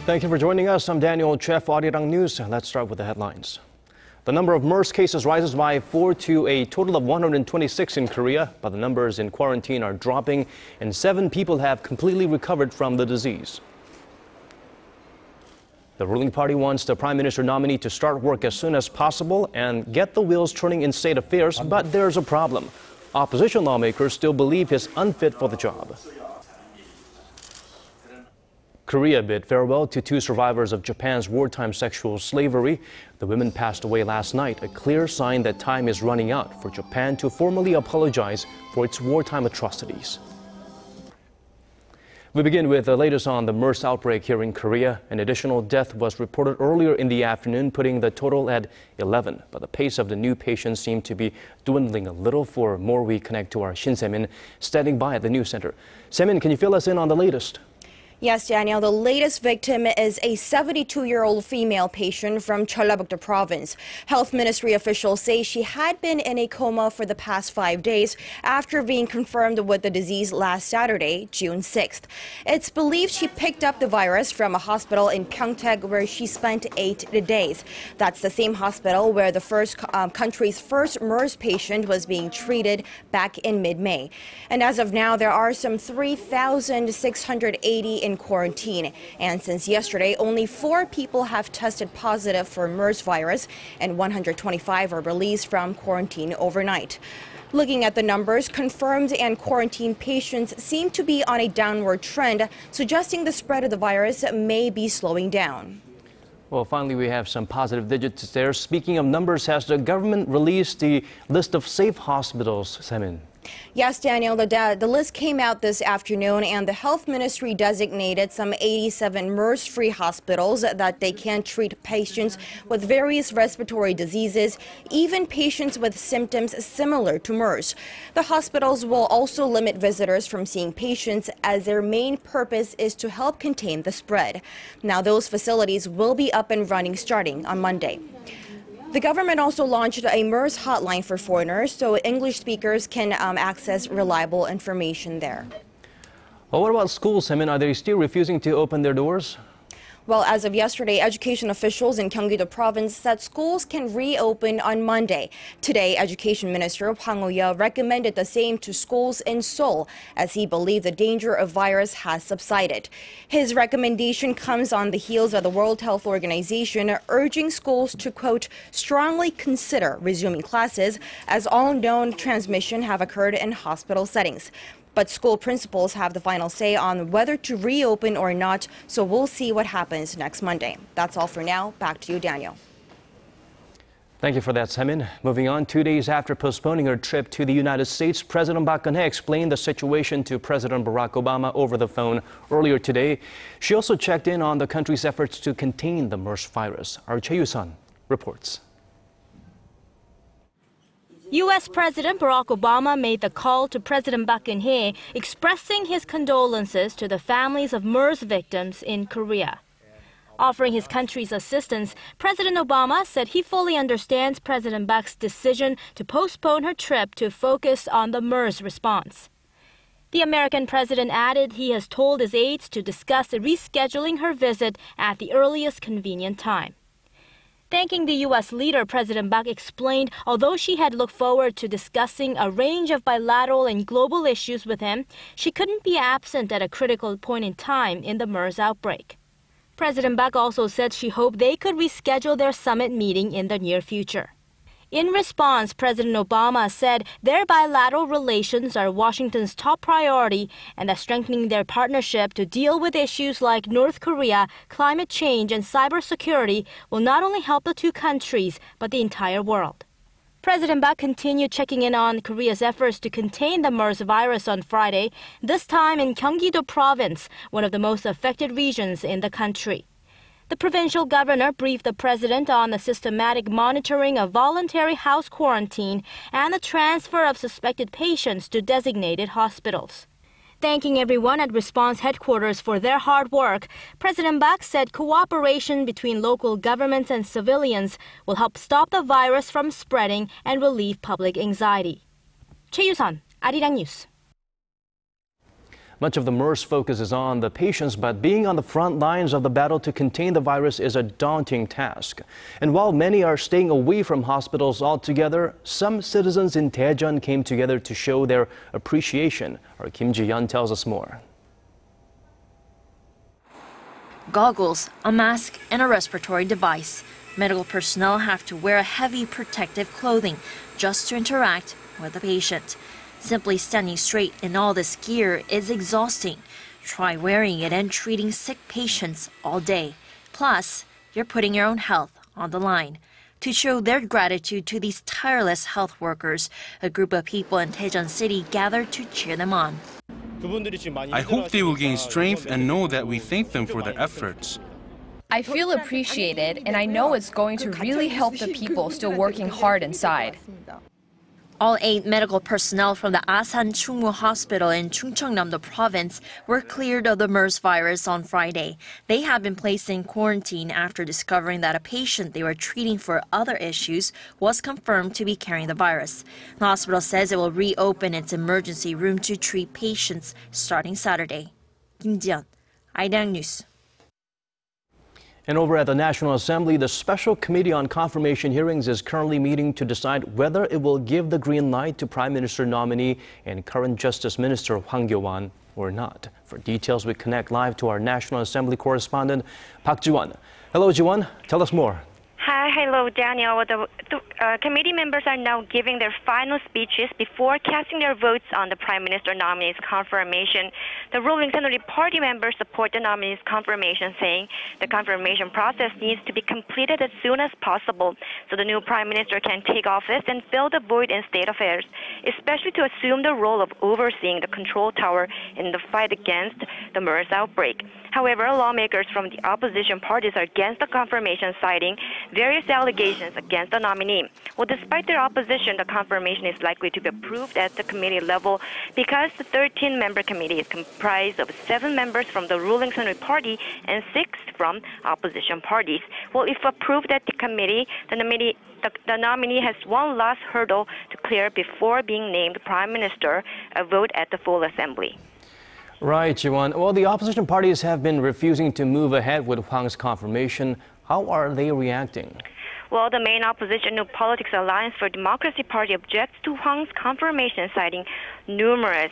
Thank you for joining us. I'm Daniel, Chef Arirang News. Let's start with the headlines. The number of MERS cases rises by 4 to a total of 126 in Korea, but the numbers in quarantine are dropping and 7 people have completely recovered from the disease. The ruling party wants the prime minister nominee to start work as soon as possible and get the wheels turning in state affairs, but there's a problem. Opposition lawmakers still believe he's unfit for the job. Korea bid farewell to 2 survivors of Japan's wartime sexual slavery. The women passed away last night, a clear sign that time is running out for Japan to formally apologize for its wartime atrocities. We begin with the latest on the MERS outbreak here in Korea. An additional death was reported earlier in the afternoon, putting the total at 11. But the pace of the new patients seemed to be dwindling a little. For more, we connect to our Shin Se-min standing by at the news center. Se-min, can you fill us in on the latest? Yes, Daniel, the latest victim is a 72-year-old female patient from Jeollabuk-do province. Health ministry officials say she had been in a coma for the past 5 days after being confirmed with the disease last Saturday, June 6th. It's believed she picked up the virus from a hospital in Pyeongtaek where she spent 8 days. That's the same hospital where the country's first MERS patient was being treated back in mid-May. And as of now, there are some 3,680 in quarantine. And since yesterday, only 4 people have tested positive for MERS virus and 125 are released from quarantine overnight. Looking at the numbers, confirmed and quarantined patients seem to be on a downward trend, suggesting the spread of the virus may be slowing down. Well, finally, we have some positive digits there. Speaking of numbers, has the government released the list of safe hospitals, Se-min? Yes, Daniel, the list came out this afternoon, and the health ministry designated some 87 MERS-free hospitals that they can treat patients with various respiratory diseases, even patients with symptoms similar to MERS. The hospitals will also limit visitors from seeing patients, as their main purpose is to help contain the spread. Now, those facilities will be up and running starting on Monday. The government also launched a MERS hotline for foreigners, so English speakers can access reliable information there. Well, what about schools, Se-min? Are they still refusing to open their doors? Well, as of yesterday, education officials in Gyeonggi-do province said schools can reopen on Monday. Today, Education Minister Hwang Oh-yeol recommended the same to schools in Seoul, as he believed the danger of virus has subsided. His recommendation comes on the heels of the World Health Organization urging schools to, quote, strongly consider resuming classes, as all known transmission have occurred in hospital settings. But school principals have the final say on whether to reopen or not, so we'll see what happens next Monday. That's all for now. Back to you, Daniel. Thank you for that, Se-min. Moving on, 2 days after postponing her trip to the United States, President Park Geun-hye explained the situation to President Barack Obama over the phone earlier today. She also checked in on the country's efforts to contain the MERS virus. Our Choi Yu-sun reports. U.S. President Barack Obama made the call to President Park Geun-hye, expressing his condolences to the families of MERS victims in Korea. Offering his country's assistance, President Obama said he fully understands President Park's decision to postpone her trip to focus on the MERS response. The American president added he has told his aides to discuss rescheduling her visit at the earliest convenient time. Thanking the U.S. leader, President Park explained although she had looked forward to discussing a range of bilateral and global issues with him, she couldn't be absent at a critical point in time in the MERS outbreak. President Park also said she hoped they could reschedule their summit meeting in the near future. In response, President Obama said their bilateral relations are Washington's top priority and that strengthening their partnership to deal with issues like North Korea, climate change, and cybersecurity will not only help the two countries, but the entire world. President Park continued checking in on Korea's efforts to contain the MERS virus on Friday, this time in Gyeonggi-do province, one of the most affected regions in the country. The provincial governor briefed the president on the systematic monitoring of voluntary house quarantine and the transfer of suspected patients to designated hospitals. Thanking everyone at response headquarters for their hard work, President Park said cooperation between local governments and civilians will help stop the virus from spreading and relieve public anxiety. Choi Yu-sun, Arirang News. Much of the MERS focus is on the patients, but being on the front lines of the battle to contain the virus is a daunting task. And while many are staying away from hospitals altogether, some citizens in Daejeon came together to show their appreciation. Our Kim Ji-yeon tells us more. Goggles, a mask, and a respiratory device. Medical personnel have to wear heavy protective clothing just to interact with the patient. Simply standing straight in all this gear is exhausting. Try wearing it and treating sick patients all day. Plus, you're putting your own health on the line. To show their gratitude to these tireless health workers, a group of people in Daejeon City gathered to cheer them on. I hope they will gain strength and know that we thank them for their efforts. I feel appreciated, and I know it's going to really help the people still working hard inside. All 8 medical personnel from the Asan Chungmu Hospital in Chungcheongnam-do Province were cleared of the MERS virus on Friday. They have been placed in quarantine after discovering that a patient they were treating for other issues was confirmed to be carrying the virus. The hospital says it will reopen its emergency room to treat patients starting Saturday. Kim Ji-yeon, Arirang News. And over at the National Assembly, the Special Committee on Confirmation Hearings is currently meeting to decide whether it will give the green light to Prime Minister nominee and current Justice Minister Hwang Kyo-won or not. For details, we connect live to our National Assembly correspondent, Park Ji-won. Hello, Ji-won. Tell us more. Hi, hello, Daniel. The committee members are now giving their final speeches before casting their votes on the Prime Minister nominee's confirmation. The ruling Saturday Party members support the nominee's confirmation, saying the confirmation process needs to be completed as soon as possible so the new Prime Minister can take office and fill the void in state affairs, especially to assume the role of overseeing the control tower in the fight against the MERS outbreak. However, lawmakers from the opposition parties are against the confirmation, citing various allegations against the nominee. Well, despite their opposition, the confirmation is likely to be approved at the committee level because the 13-member committee is comprised of 7 members from the ruling Saturday Party and 6 from opposition parties. Well, if approved at the committee, the nominee has one last hurdle to clear before being named Prime Minister, a vote at the full assembly. Right, Ji-won. Well, the opposition parties have been refusing to move ahead with Hwang's confirmation. How are they reacting? Well, the main opposition New Politics Alliance for Democracy Party objects to Hwang's confirmation, citing numerous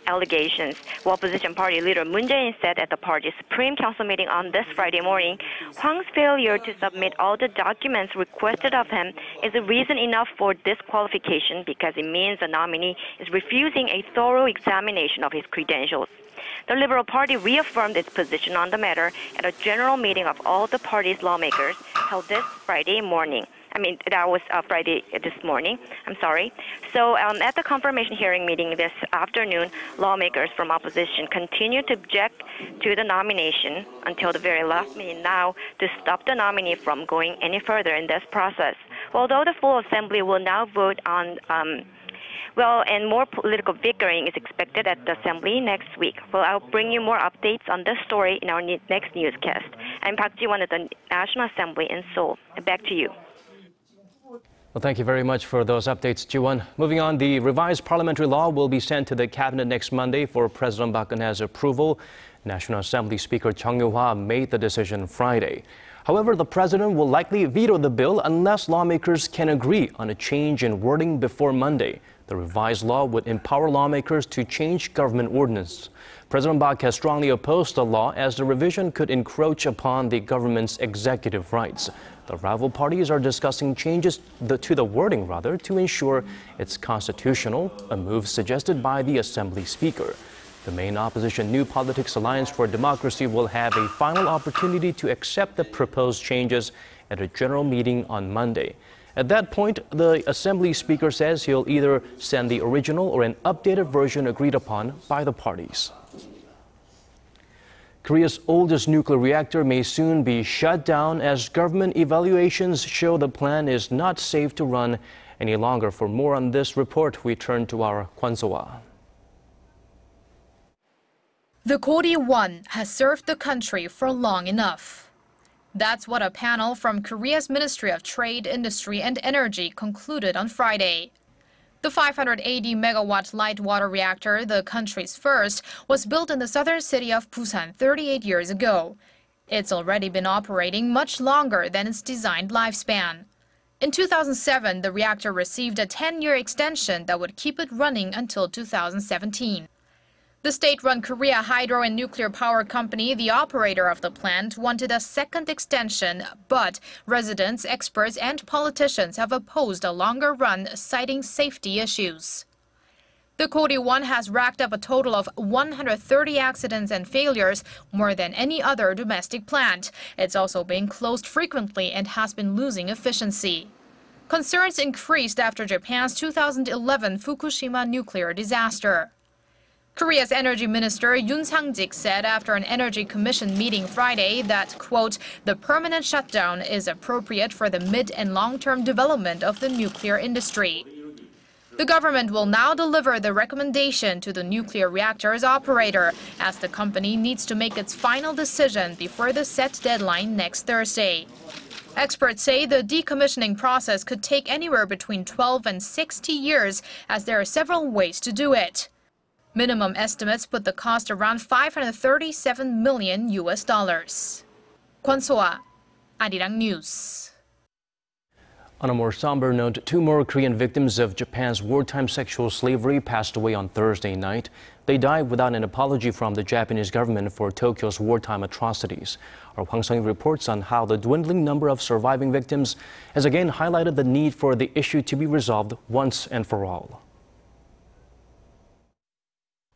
allegations. Well, opposition party leader Moon Jae-in said at the party's Supreme Council meeting on this Friday morning, Hwang's failure to submit all the documents requested of him is a reason enough for disqualification because it means the nominee is refusing a thorough examination of his credentials. The Liberal Party reaffirmed its position on the matter at a general meeting of all the party's lawmakers held this Friday morning. That was Friday this morning. So at the confirmation hearing meeting this afternoon, lawmakers from opposition continued to object to the nomination until the very last minute now to stop the nominee from going any further in this process. Although the full assembly will now vote on and more political bickering is expected at the assembly next week. Well, I'll bring you more updates on this story in our next newscast. I'm Park Ji-won at the National Assembly in Seoul. Back to you. Well, thank you very much for those updates, Ji-won. Moving on, the revised parliamentary law will be sent to the cabinet next Monday for President Park Geun-hye's approval. National Assembly Speaker Chung Eui-hwa made the decision Friday. However, the president will likely veto the bill unless lawmakers can agree on a change in wording before Monday. The revised law would empower lawmakers to change government ordinance. President Park has strongly opposed the law as the revision could encroach upon the government's executive rights. The rival parties are discussing changes to the wording to ensure it's constitutional, a move suggested by the Assembly Speaker. The main opposition New Politics Alliance for Democracy will have a final opportunity to accept the proposed changes at a general meeting on Monday. At that point, the Assembly Speaker says he'll either send the original or an updated version agreed upon by the parties. Korea's oldest nuclear reactor may soon be shut down as government evaluations show the plant is not safe to run any longer. For more on this report, we turn to our Kwon So-ah. The Kori-1 has served the country for long enough. That's what a panel from Korea's Ministry of Trade, Industry and Energy concluded on Friday. The 580-megawatt light water reactor, the country's first, was built in the southern city of Busan 38 years ago. It's already been operating much longer than its designed lifespan. In 2007, the reactor received a 10-year extension that would keep it running until 2017. The state-run Korea Hydro and Nuclear Power Company, the operator of the plant, wanted a second extension, but residents, experts, and politicians have opposed a longer run, citing safety issues. The Kori-1 has racked up a total of 130 accidents and failures, more than any other domestic plant. It's also been closed frequently and has been losing efficiency. Concerns increased after Japan's 2011 Fukushima nuclear disaster. Korea's Energy Minister Yoon Sang-jik said after an Energy Commission meeting Friday that, quote, the permanent shutdown is appropriate for the mid- and long-term development of the nuclear industry. The government will now deliver the recommendation to the nuclear reactor's operator, as the company needs to make its final decision before the set deadline next Thursday. Experts say the decommissioning process could take anywhere between 12 and 60 years, as there are several ways to do it. Minimum estimates put the cost around $537 million. Kwon So-ah, Arirang News. On a more somber note, 2 more Korean victims of Japan's wartime sexual slavery passed away on Thursday night. They died without an apology from the Japanese government for Tokyo's wartime atrocities. Our Hwang Sung-hee reports on how the dwindling number of surviving victims has again highlighted the need for the issue to be resolved once and for all.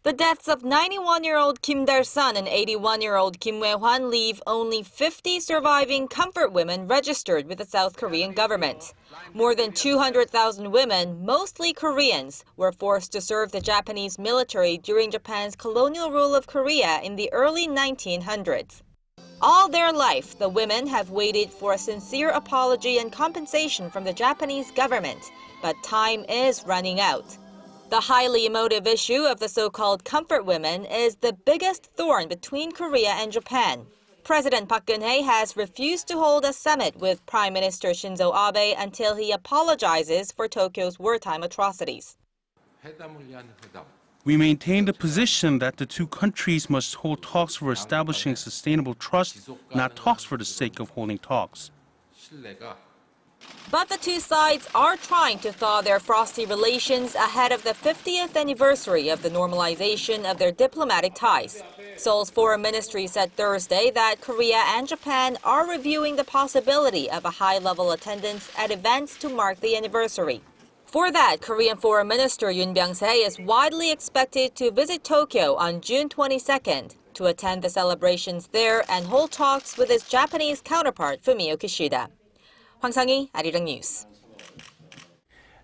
The deaths of 91-year-old Kim Dae-sun and 81-year-old Kim Wei-hwan leave only 50 surviving comfort women registered with the South Korean government. More than 200,000 women, mostly Koreans, were forced to serve the Japanese military during Japan's colonial rule of Korea in the early 1900s. All their life, the women have waited for a sincere apology and compensation from the Japanese government, but time is running out. The highly emotive issue of the so-called comfort women is the biggest thorn between Korea and Japan. President Park Geun-hye has refused to hold a summit with Prime Minister Shinzo Abe until he apologizes for Tokyo's wartime atrocities. We maintain the position that the two countries must hold talks for establishing sustainable trust, not talks for the sake of holding talks. But the two sides are trying to thaw their frosty relations ahead of the 50th anniversary of the normalization of their diplomatic ties. Seoul's foreign ministry said Thursday that Korea and Japan are reviewing the possibility of a high-level attendance at events to mark the anniversary. For that, Korean Foreign Minister Yoon Byung-se is widely expected to visit Tokyo on June 22nd to attend the celebrations there and hold talks with his Japanese counterpart Fumio Kishida. Hwang Sung-hee, Arirang News.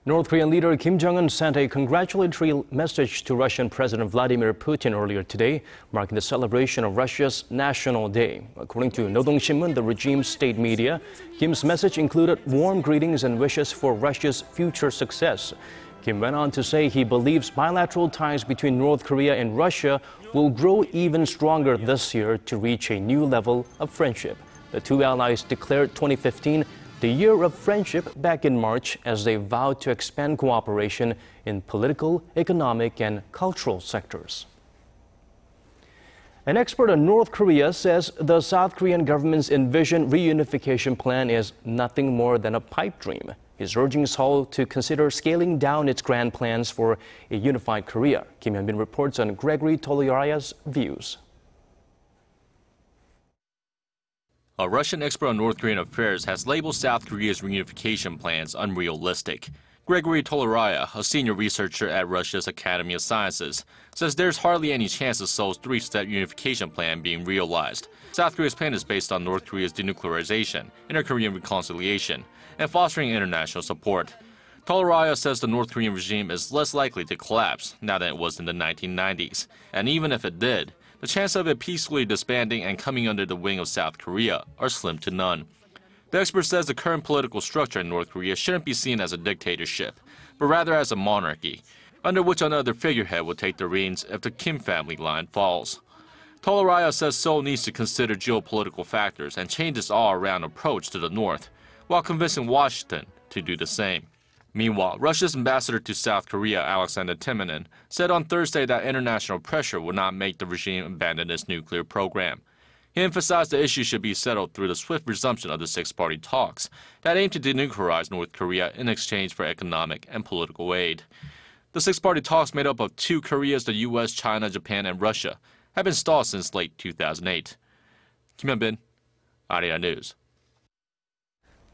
North Korean leader Kim Jongun sent a congratulatory message to Russian President Vladimir Putin earlier today, marking the celebration of Russia's National Day. According to Nodongshinmun, the regime's state media, Kim's message included warm greetings and wishes for Russia's future success. Kim went on to say he believes bilateral ties between North Korea and Russia will grow even stronger this year to reach a new level of friendship. The two allies declared 2015 the year of friendship back in March as they vowed to expand cooperation in political, economic, and cultural sectors. An expert on North Korea says the South Korean government's envisioned reunification plan is nothing more than a pipe dream. He's urging Seoul to consider scaling down its grand plans for a unified Korea. Kim Hyun-bin reports on Gregory Toleraya's views. A Russian expert on North Korean affairs has labeled South Korea's reunification plans unrealistic. Gregory Toleraya, a senior researcher at Russia's Academy of Sciences, says there's hardly any chance of Seoul's three-step unification plan being realized. South Korea's plan is based on North Korea's denuclearization, inter-Korean reconciliation, and fostering international support. Toleraya says the North Korean regime is less likely to collapse now than it was in the 1990s. And even if it did, the chance of it peacefully disbanding and coming under the wing of South Korea are slim to none. The expert says the current political structure in North Korea shouldn't be seen as a dictatorship, but rather as a monarchy, under which another figurehead will take the reins if the Kim family line falls. Toleraya says Seoul needs to consider geopolitical factors and change its all-around approach to the North, while convincing Washington to do the same. Meanwhile, Russia's ambassador to South Korea, Alexander Timonin, said on Thursday that international pressure would not make the regime abandon its nuclear program. He emphasized the issue should be settled through the swift resumption of the six-party talks that aim to denuclearize North Korea in exchange for economic and political aid. The six-party talks, made up of two Koreas, the U.S., China, Japan, and Russia, have been stalled since late 2008. Kim Jongun, Arirang News.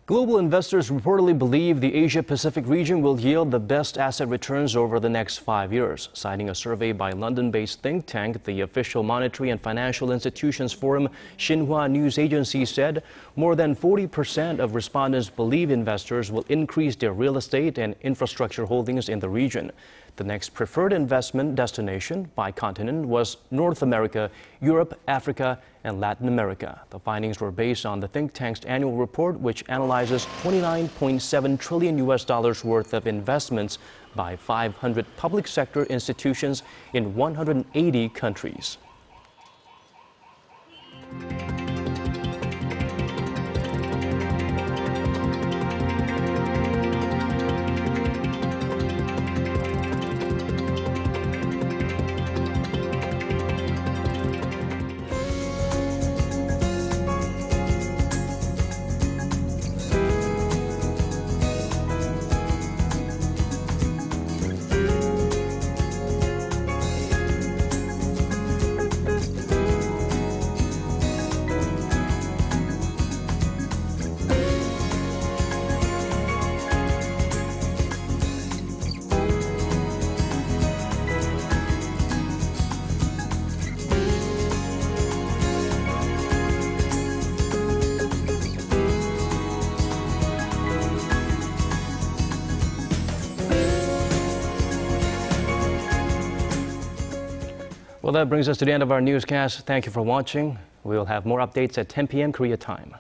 Global investors reportedly believe the Asia-Pacific region will yield the best asset returns over the next 5 years. Citing a survey by London-based think tank, the official Monetary and Financial Institutions Forum Xinhua News Agency said more than 40% of respondents believe investors will increase their real estate and infrastructure holdings in the region. The next preferred investment destination by continent was North America, Europe, Africa, and Latin America. The findings were based on the think tank's annual report, which analyzes $29.7 trillion worth of investments by 500 public sector institutions in 180 countries. Well, that brings us to the end of our newscast. Thank you for watching. We'll have more updates at 10 p.m. Korea time.